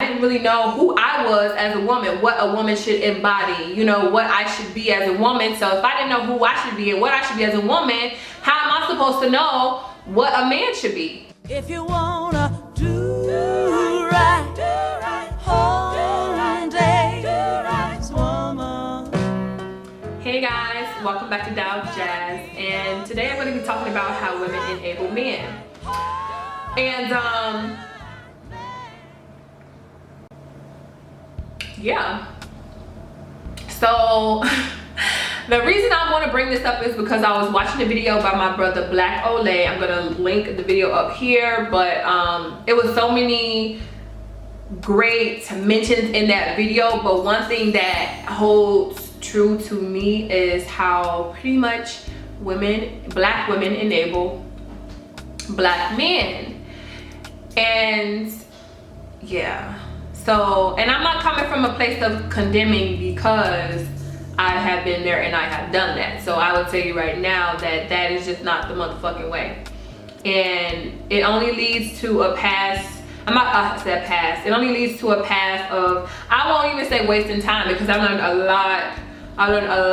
didn't really know who I was as a woman, what a woman should embody, you know, what I should be as a woman. So if I didn't know who I should be and what I should be as a woman, how am I supposed to know what a man should be? If you wanna do right, hold a woman. Hey guys, welcome back to Dow Jazz, and today I'm going to be talking about how women enable men. And yeah, so the reason I want to bring this up is because I was watching a video by my brother Black Olay. I'm gonna link the video up here, but it was so many great mentions in that video, but one thing that holds true to me is how pretty much black women enable black men. And yeah, so, and I'm not coming from a place of condemning because I have been there and I have done that. So I would tell you right now that that is just not the motherfucking way. And it only leads to a path. It only leads to a path of, I won't even say wasting time, because I learned a lot. I learned a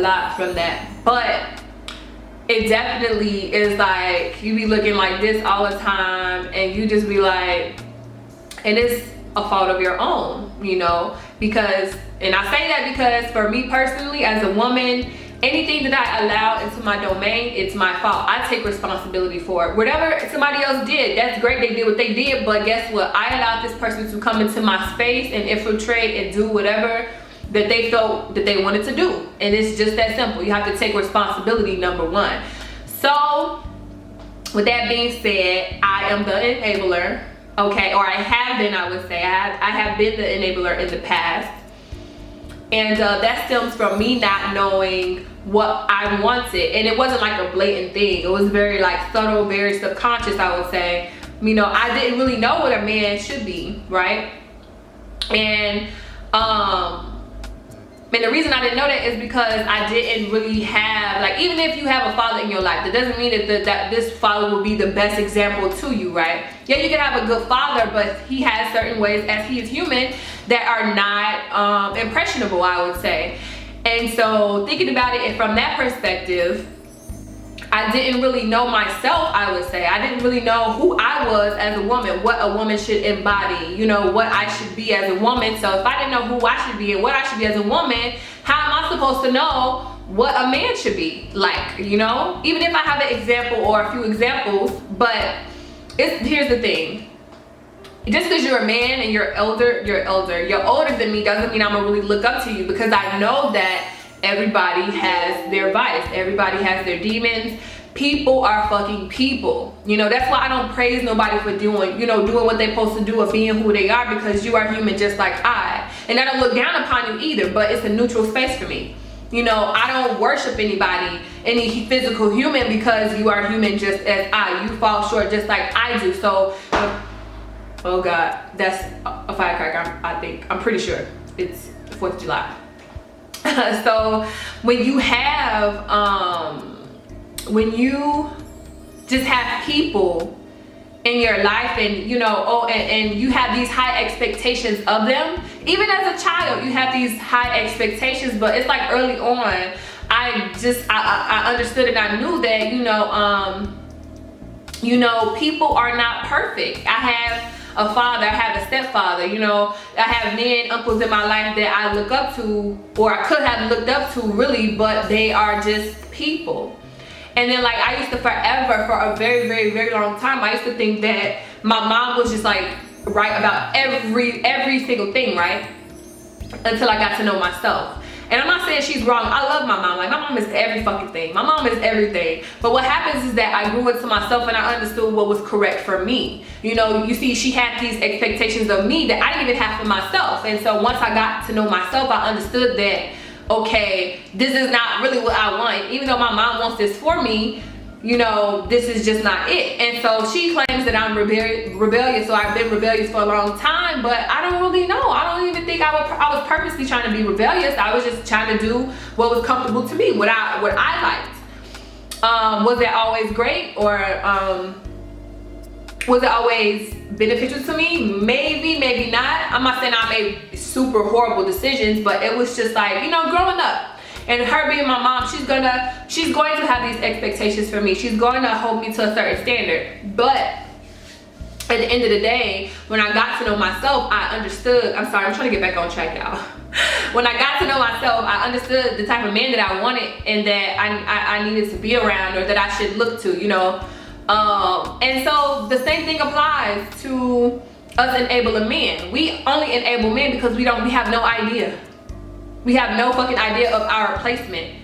lot from that. But it definitely is like, you be looking like this all the time and you just be like, and it's a fault of your own, you know, because, and I say that because for me personally as a woman, anything that I allow into my domain, it's my fault. I take responsibility for it. Whatever somebody else did, that's great, they did what they did, but guess what? I allowed this person to come into my space and infiltrate and do whatever that they felt that they wanted to do. And it's just that simple. You have to take responsibility, number one. So with that being said, I am the enabler, okay, or I have been, I would say. I have been the enabler in the past. And that stems from me not knowing what I wanted. And it wasn't like a blatant thing. It was very like subtle, very subconscious, I would say. You know, I didn't really know what a man should be, right? And the reason I didn't know that is because I didn't really have, like, even if you have a father in your life, that doesn't mean that this father will be the best example to you, right? Yeah, you can have a good father, but he has certain ways, as he is human, that are not impressionable, I would say. And so thinking about it from that perspective, I didn't really know myself, I would say. I didn't really know who I was as a woman, what a woman should embody, you know, what I should be as a woman. So if I didn't know who I should be and what I should be as a woman, how am I supposed to know what a man should be like, you know? Even if I have an example or a few examples, but here's the thing. Just because you're a man and you're older than me doesn't mean I'm gonna really look up to you, because I know that everybody has their vice, everybody has their demons. People are fucking people, you know. That's why I don't praise nobody for doing what they're supposed to do or being who they are, because you are human just like I. And I don't look down upon you either, but it's a neutral space for me. You know, I don't worship anybody, any physical human, because you are human just as I. You fall short just like I do. So oh God, that's a firecracker, I think. I'm pretty sure it's the 4th of July. So when you have, when you just have people in your life and, you know, and you have these high expectations of them, even as a child, you have these high expectations, but it's like early on, I understood and I knew that, you know, people are not perfect. I have a father, I have a stepfather, you know, I have men, uncles in my life that I look up to, or I could have looked up to really, but they are just people. And then, like, I used to forever, for a very, very, very long time, I used to think that my mom was just like right about every single thing, right? Until I got to know myself. And I'm not saying she's wrong. I love my mom. Like, my mom is every fucking thing. My mom is everything. But what happens is that I grew into myself and I understood what was correct for me. You know, you see, she had these expectations of me that I didn't even have for myself. And so once I got to know myself, I understood that, okay, this is not really what I want. Even though my mom wants this for me, you know, this is just not it. And so she claims that I'm rebellious, so I've been rebellious for a long time, but I don't really know. I don't even think I was purposely trying to be rebellious. I was just trying to do what was comfortable to me, what I liked. Was that always great? Or Was it always beneficial to me? Maybe, maybe not. I'm not saying I made super horrible decisions, but it was just like, you know, growing up. And her being my mom, she's going to have these expectations for me. She's going to hold me to a certain standard. But at the end of the day, when I got to know myself, I understood. I'm sorry, I'm trying to get back on track, y'all. When I got to know myself, I understood the type of man that I wanted and that I needed to be around, or that I should look to, you know. And so the same thing applies to us enabling men. We only enable men because we have no idea. We have no fucking idea of our placement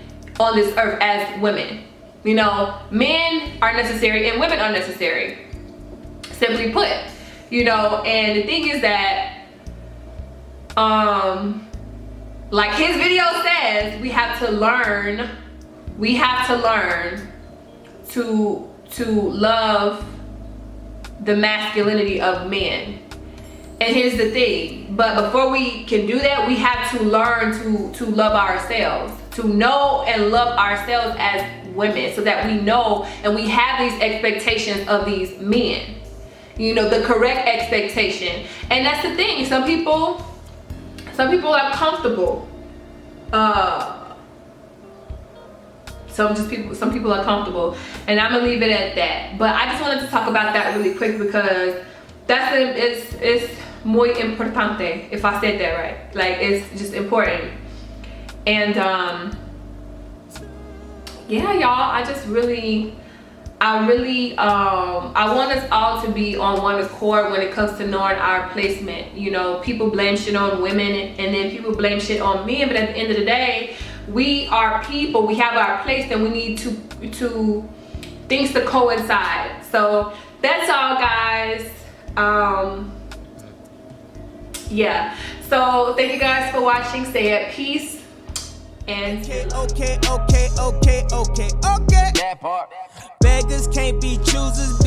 on this earth as women. You know, men are necessary and women are necessary. Simply put, you know, and the thing is that, like his video says, we have to learn to love the masculinity of men. And here's the thing, but before we can do that, we have to learn to love ourselves, to know and love ourselves as women, so that we know and we have these expectations of these men, you know, the correct expectation. And that's the thing, some people are comfortable, some people are comfortable, and I'm gonna leave it at that. But I just wanted to talk about that really quick because it's muy importante, if I said that right. Like, it's just important. And yeah, y'all, I want us all to be on one accord when it comes to knowing our placement. You know, people blame shit on women and then people blame shit on men, but at the end of the day, we are people, we have our place, and we need to things to coincide. So that's all, guys. Yeah, so thank you guys for watching. Stay at peace and okay. That part. Beggars can't be choosers.